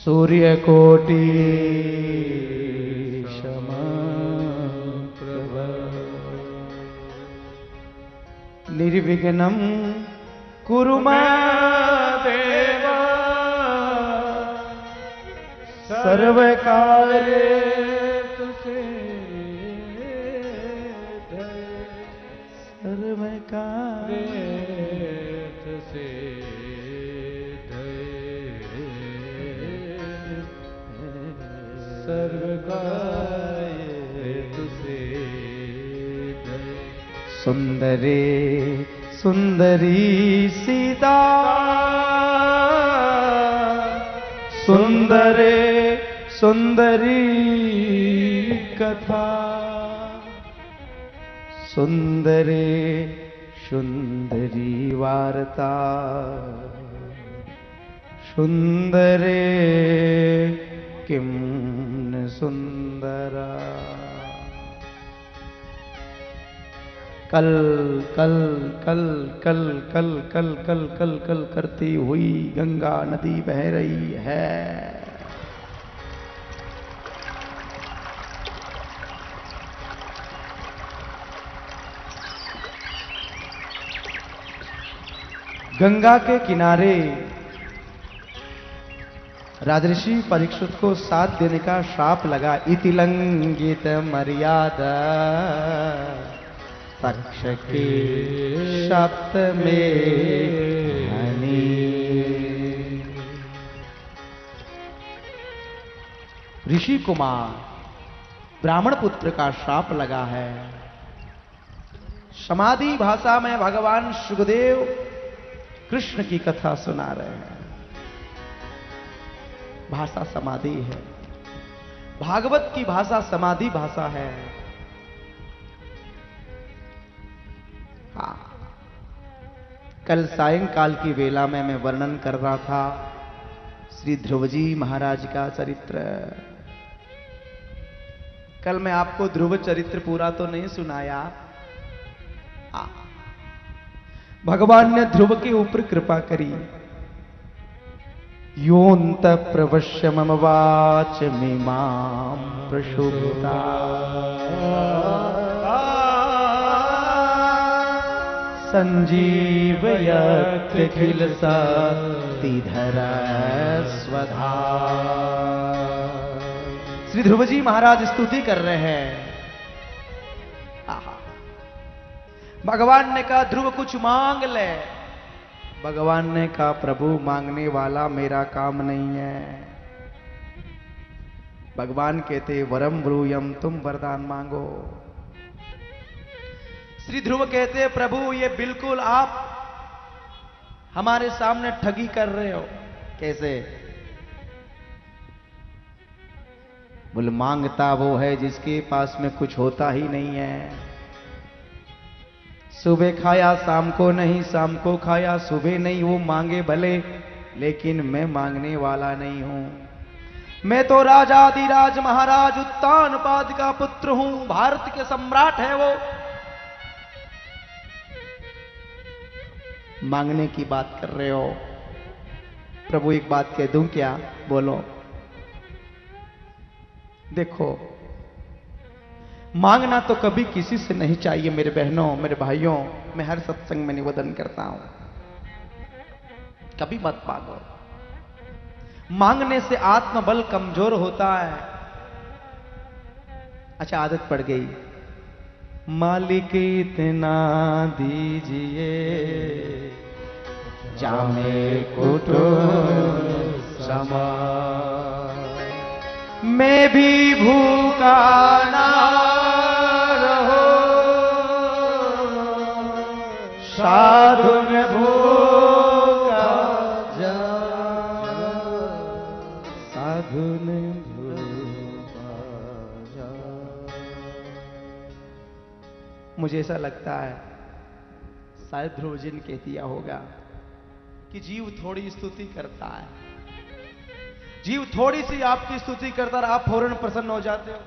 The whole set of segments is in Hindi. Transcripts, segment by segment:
सूर्यकोटि समप्रभ निर्विघ्नं कुरु मे देव सर्वकार्येषु सिद्धये सर्वकार्येषु सिद्धये सर्वकार्येषु सिद्धये सुंदरे सुंदरी सीता सुंदरे सुंदरी कथा सुंदरे सुंदरी वार्ता सुंदरे किं न सुंदरा कल कल कल कल कल कल कल कल कल करती हुई गंगा नदी बह रही है। गंगा के किनारे राजऋषि परीक्षित को 7 दिन का श्राप लगा। इति लंघित मर्यादा तक्ष के सप्त में हनी। ऋषि कुमार ब्राह्मण पुत्र का श्राप लगा है। समाधि भाषा में भगवान सुखदेव कृष्ण की कथा सुना रहे हैं। भाषा समाधि है। भागवत की भाषा समाधि भाषा है। हाँ, कल सायंकाल की वेला में मैं वर्णन कर रहा था श्री ध्रुवजी महाराज का चरित्र। कल मैं आपको ध्रुव चरित्र पूरा तो नहीं सुनाया। भगवान ने ध्रुव के ऊपर कृपा करी। योऽन्त प्रवश्य मम वाच मिमां प्रशुभता संजीवयत्यखिल शक्तिधरा स्वधा। श्री ध्रुवजी महाराज स्तुति कर रहे हैं। भगवान ने कहा ध्रुव कुछ मांग ले। भगवान ने कहा प्रभु मांगने वाला मेरा काम नहीं है। भगवान कहते वरम ब्रूयम तुम वरदान मांगो। श्री ध्रुव कहते प्रभु ये बिल्कुल आप हमारे सामने ठगी कर रहे हो। कैसे? बोले मांगता वो है जिसके पास में कुछ होता ही नहीं है। सुबह खाया शाम को नहीं, शाम को खाया सुबह नहीं। वो मांगे भले लेकिन मैं मांगने वाला नहीं हूं। मैं तो राजाधिराज महाराज उत्तानपाद का पुत्र हूं। भारत के सम्राट है वो। मांगने की बात कर रहे हो। प्रभु एक बात कह दूं क्या? बोलो। देखो मांगना तो कभी किसी से नहीं चाहिए मेरे बहनों मेरे भाइयों। मैं हर सत्संग में निवेदन करता हूं कभी मत मांगो। मांगने से आत्मबल कमजोर होता है। अच्छा आदत पड़ गई। मालिक इतना दीजिए जामे कुटुंब समा। मैं भी भूखा ना रहो साधु में भूखा जा। साधु में भूखा जा। मुझे ऐसा लगता है शायद ध्रुव जी ने कह दिया होगा कि जीव थोड़ी स्तुति करता है। जीव थोड़ी सी आपकी स्तुति करता है आप फौरन प्रसन्न हो जाते हो।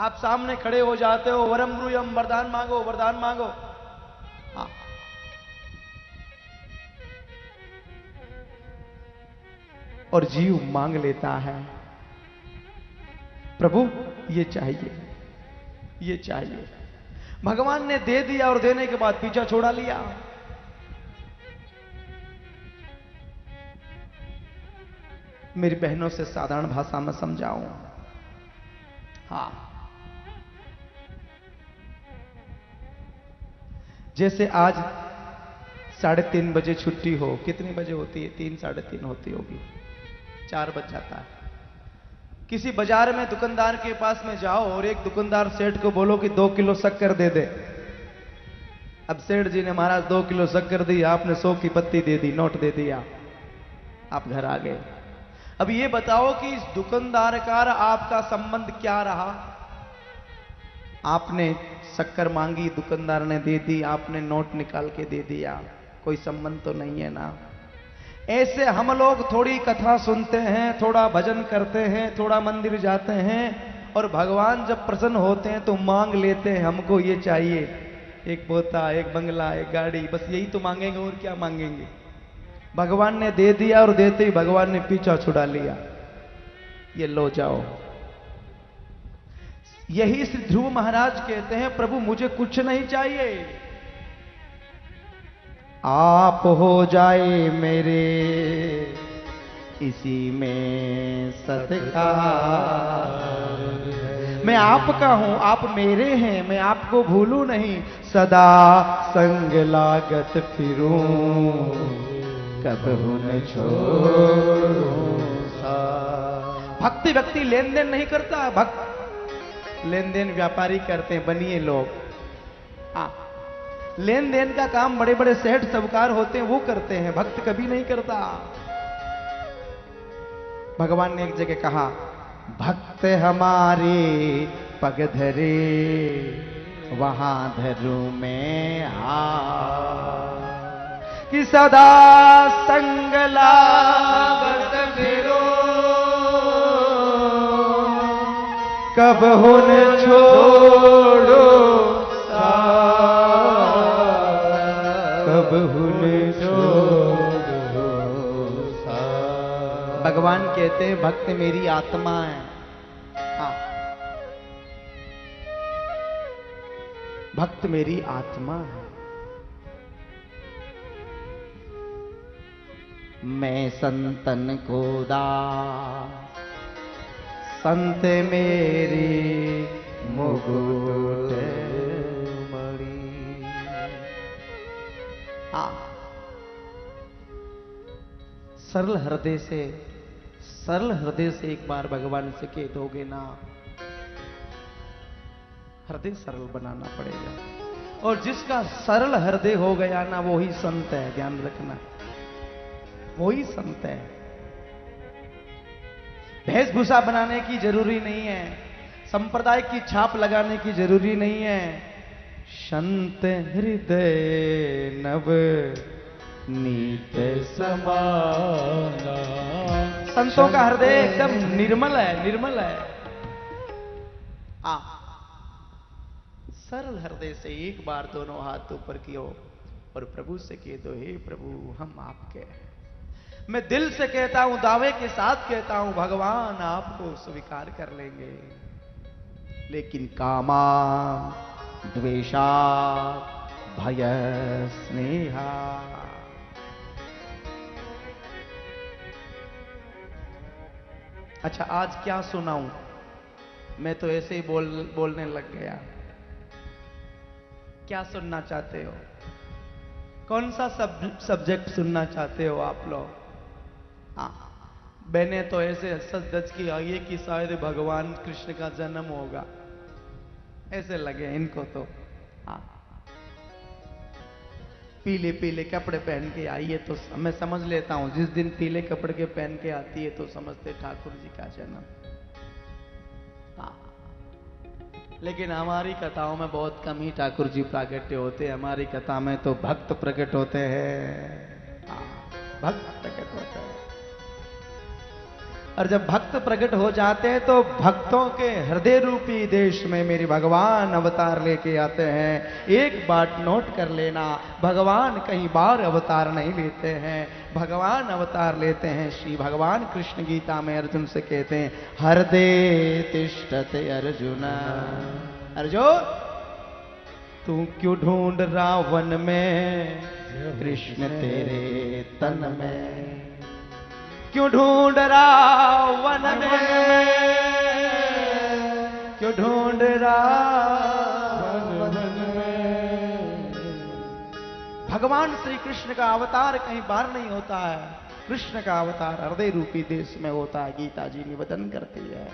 आप सामने खड़े हो जाते हो। वरम ब्रूयम वरदान मांगो वरदान मांगो। हाँ। और जीव मांग लेता है, प्रभु ये चाहिए, ये चाहिए। भगवान ने दे दिया और देने के बाद पीछा छोड़ा लिया। मेरी बहनों से साधारण भाषा में समझाऊं, हां, जैसे आज 3:30 बजे छुट्टी हो, कितने बजे होती है? 3, 3:30 होती होगी, 4 बज जाता है। किसी बाजार में दुकानदार के पास में जाओ और एक दुकानदार सेठ को बोलो कि 2 किलो शक्कर दे दे। अब सेठ जी ने महाराज 2 किलो शक्कर दी, आपने 100 की पत्ती दे दी, नोट दे दिया, आप घर आ गए। अब ये बताओ कि इस दुकानदार का आपका संबंध क्या रहा? आपने शक्कर मांगी, दुकानदार ने दे दी, आपने नोट निकाल के दे दिया, कोई संबंध तो नहीं है ना। ऐसे हम लोग थोड़ी कथा सुनते हैं, थोड़ा भजन करते हैं, थोड़ा मंदिर जाते हैं, और भगवान जब प्रसन्न होते हैं तो मांग लेते हैं, हमको ये चाहिए, एक पोता, एक बंगला, एक गाड़ी, बस यही तो मांगेंगे, और क्या मांगेंगे। भगवान ने दे दिया और देते ही भगवान ने पीछा छुड़ा लिया, ये लो जाओ। यही श्री ध्रुव महाराज कहते हैं, प्रभु मुझे कुछ नहीं चाहिए, आप हो जाए मेरे, इसी में सत्कार। मैं आपका हूं, आप मेरे हैं, मैं आपको भूलूं नहीं, सदा संग लागत फिरूं, कबहू न छोड़ूं साथ। भक्ति व्यक्ति लेन देन नहीं करता, भक्त लेन देन व्यापारी करते हैं, बनिए लोग। हाँ, लेन देन का काम बड़े बड़े सेठ साहूकार होते हैं, वो करते हैं, भक्त कभी नहीं करता। भगवान ने एक जगह कहा, भक्त हमारे पग धरे, वहां धरू में कि सदा संग लागत फिरो, कबहू न छोड़ो भगवान कहते हैं भक्त मेरी आत्मा है। हाँ, भक्त मेरी आत्मा है। मैं संतन को दास, संत मेरी मुकुट मणि। हाँ, सरल हृदय से, सरल हृदय से एक बार भगवान से कह दोगे ना, हृदय सरल बनाना पड़ेगा। और जिसका सरल हृदय हो गया ना, वो ही संत है, ध्यान रखना, वो ही संत है। वेशभूषा बनाने की जरूरी नहीं है, संप्रदाय की छाप लगाने की जरूरी नहीं है। संत हृदय नव नीत समाना। संतों का हृदय एकदम निर्मल है, निर्मल है। सरल हृदय से एक बार दोनों हाथ ऊपर कियो और प्रभु से कह दो, हे प्रभु हम आपके हैं। मैं दिल से कहता हूं, दावे के साथ कहता हूं, भगवान आपको स्वीकार कर लेंगे। लेकिन कामा द्वेषा भय स्नेहा, अच्छा आज क्या सुनाऊं, मैं तो ऐसे ही बोलने लग गया। क्या सुनना चाहते हो? कौन सा सब्जेक्ट सुनना चाहते हो आप लोग? हाँ, मैंने तो ऐसे सच की आगे कि शायद भगवान कृष्ण का जन्म होगा, ऐसे लगे इनको तो। हाँ, पीले पीले कपड़े पहन के आई है तो मैं समझ लेता हूं, जिस दिन पीले कपड़े के पहन के आती है तो समझते ठाकुर जी का जन्म। हाँ, लेकिन हमारी कथाओं में बहुत कम ही ठाकुर जी प्रकट होते हैं। हमारी कथा में तो भक्त प्रकट होते हैं। हाँ, भक्त प्रकट होते हैं। और जब भक्त प्रकट हो जाते हैं तो भक्तों के हृदय रूपी देश में मेरे भगवान अवतार लेके आते हैं। एक बात नोट कर लेना, भगवान कहीं बार अवतार नहीं लेते हैं, भगवान अवतार लेते हैं। श्री भगवान कृष्ण गीता में अर्जुन से कहते हैं, हृदय तिष्ठते अर्जुन। अर्जुन तू क्यों ढूंढ रावण में कृष्ण तेरे तन में, क्यों ढूंढ रावण में, क्यों ढूंढ रावण में। भगवान श्री कृष्ण का अवतार कहीं बाहर नहीं होता है, कृष्ण का अवतार हृदय रूपी देश में होता है। गीता जी निवेदन करती है।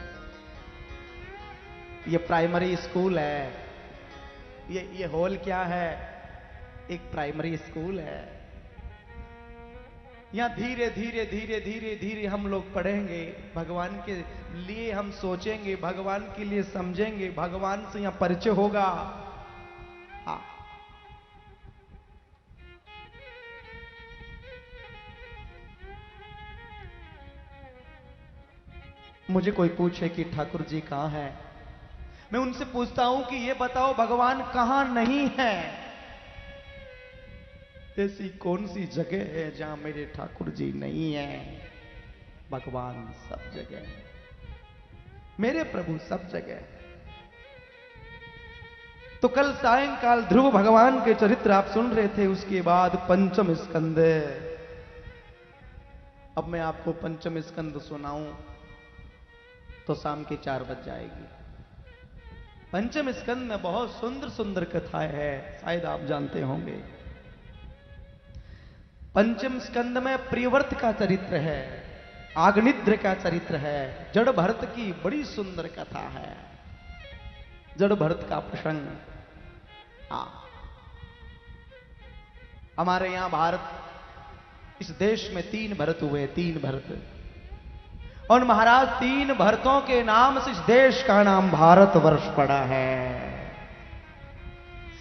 ये प्राइमरी स्कूल है, ये हॉल क्या है? एक प्राइमरी स्कूल है। यहां धीरे धीरे धीरे धीरे धीरे हम लोग पढ़ेंगे, भगवान के लिए हम सोचेंगे, भगवान के लिए समझेंगे, भगवान से यहां परिचय होगा। हाँ, मुझे कोई पूछे कि ठाकुर जी कहां है, मैं उनसे पूछता हूं कि ये बताओ भगवान कहां नहीं है। ऐसी कौन सी जगह है जहां मेरे ठाकुर जी नहीं है? भगवान सब जगह है, मेरे प्रभु सब जगह है। तो कल सायंकाल ध्रुव भगवान के चरित्र आप सुन रहे थे, उसके बाद पंचम स्कंद। अब मैं आपको पंचम स्कंद सुनाऊं तो शाम के 4 बज जाएगी। पंचम स्कंद में बहुत सुंदर सुंदर कथाएं हैं, शायद आप जानते होंगे। पंचम स्कंद में प्रियव्रत का चरित्र है, आग्निद्र का चरित्र है, जड़ भरत की बड़ी सुंदर कथा है, जड़ भरत का प्रसंग। हाँ, हमारे यहां भारत, इस देश में 3 भरत हुए, 3 भरत। और महाराज 3 भरतों के नाम से इस देश का नाम भारतवर्ष पड़ा है।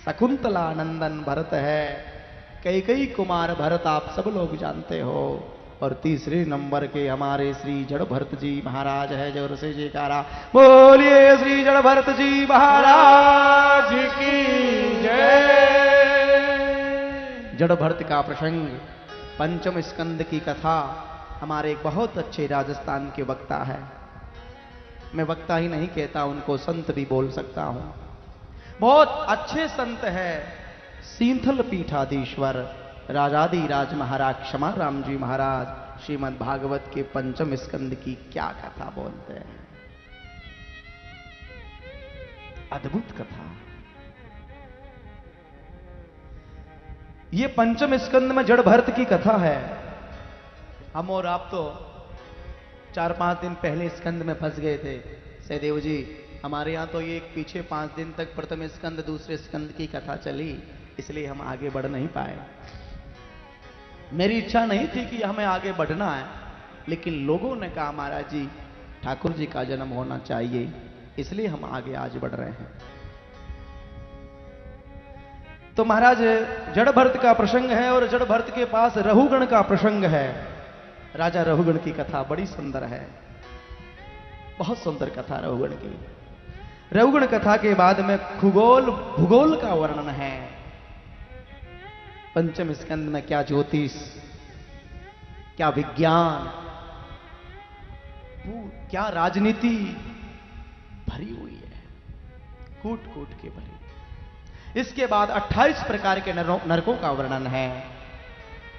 शकुंतला नंदन भरत है, कैकेयी कुमार भरत आप सब लोग जानते हो, और तीसरे नंबर के हमारे श्री जड़ भरत जी महाराज है। जोर से जयकारा बोलिए श्री जड़ भरत जी महाराज की जय। जड़ भरत का प्रसंग, पंचम स्कंद की कथा। हमारे एक बहुत अच्छे राजस्थान के वक्ता है, मैं वक्ता ही नहीं कहता, उनको संत भी बोल सकता हूं, बहुत अच्छे संत है, सींथल पीठाधीश्वर राजादि राज महाराज क्षमा राम जी महाराज श्रीमद् भागवत के पंचम स्कंद की क्या कथा बोलते हैं। अद्भुत कथा। ये पंचम स्कंद में जड़ भरत की कथा है। हम और आप तो 4-5 दिन पहले स्कंद में फंस गए थे सहदेव जी। हमारे यहां तो ये पीछे 5 दिन तक प्रथम स्कंद दूसरे स्कंद की कथा चली, इसलिए हम आगे बढ़ नहीं पाए। मेरी इच्छा नहीं थी कि हमें आगे बढ़ना है, लेकिन लोगों ने कहा महाराज जी ठाकुर जी का जन्म होना चाहिए, इसलिए हम आगे आज बढ़ रहे हैं। तो महाराज जड़ भरत का प्रसंग है, और जड़ भरत के पास रहुगण का प्रसंग है। राजा रहुगण की कथा बड़ी सुंदर है, बहुत सुंदर कथा रहुगण की। रहुगण कथा के बाद में खगोल भूगोल का वर्णन है। पंचम स्कंद में क्या ज्योतिष, क्या विज्ञान, क्या राजनीति भरी हुई है, कूट कूट के भरी। इसके बाद 28 प्रकार के नरकों का वर्णन है।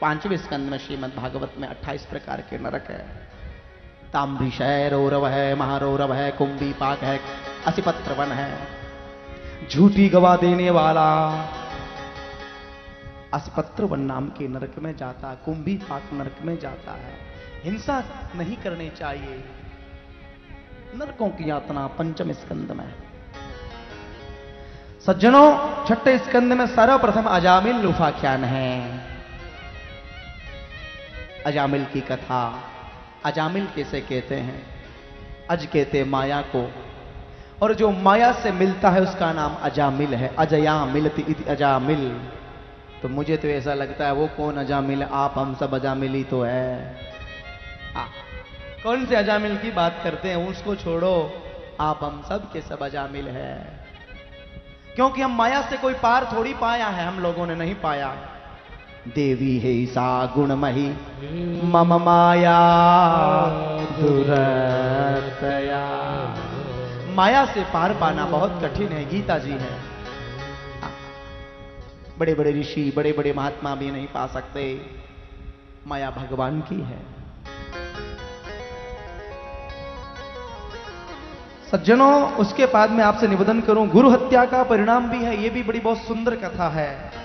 5वें स्कंद में श्रीमद् भागवत में 28 प्रकार के नरक है। ताम्रिश है, रौरव है, महारौरव है, कुंभी पाक है, असिपत्र वन है, झूठी गवाह देने वाला असिपत्र वन नाम के नरक में जाता, कुंभी पाक नरक में जाता है। हिंसा नहीं करनी चाहिए। नरकों की यातना पंचम स्कंद में। सज्जनों, 6ठे स्कंद में सर्वप्रथम अजामिल उपाख्यान है। अजामिल की कथा। अजामिल कैसे कहते हैं? अज कहते माया को, और जो माया से मिलता है उसका नाम अजामिल है। अजया मिलती इति अजामिल। तो मुझे तो ऐसा लगता है वो कौन अजामिल, आप हम सब अजामिल ही तो है। कौन से अजामिल की बात करते हैं, उसको छोड़ो, आप हम सब के सब अजामिल है। क्योंकि हम माया से कोई पार थोड़ी पाया है, हम लोगों ने नहीं पाया। देवी है सा गुणमही मम माया दुरतया। माया से पार पाना बहुत कठिन है, गीता जी है। बड़े बड़े ऋषि, बड़े बड़े महात्मा भी नहीं पा सकते, माया भगवान की है। सज्जनों, उसके बाद में आपसे निवेदन करूं, गुरु हत्या का परिणाम भी है, यह भी बड़ी बहुत सुंदर कथा है।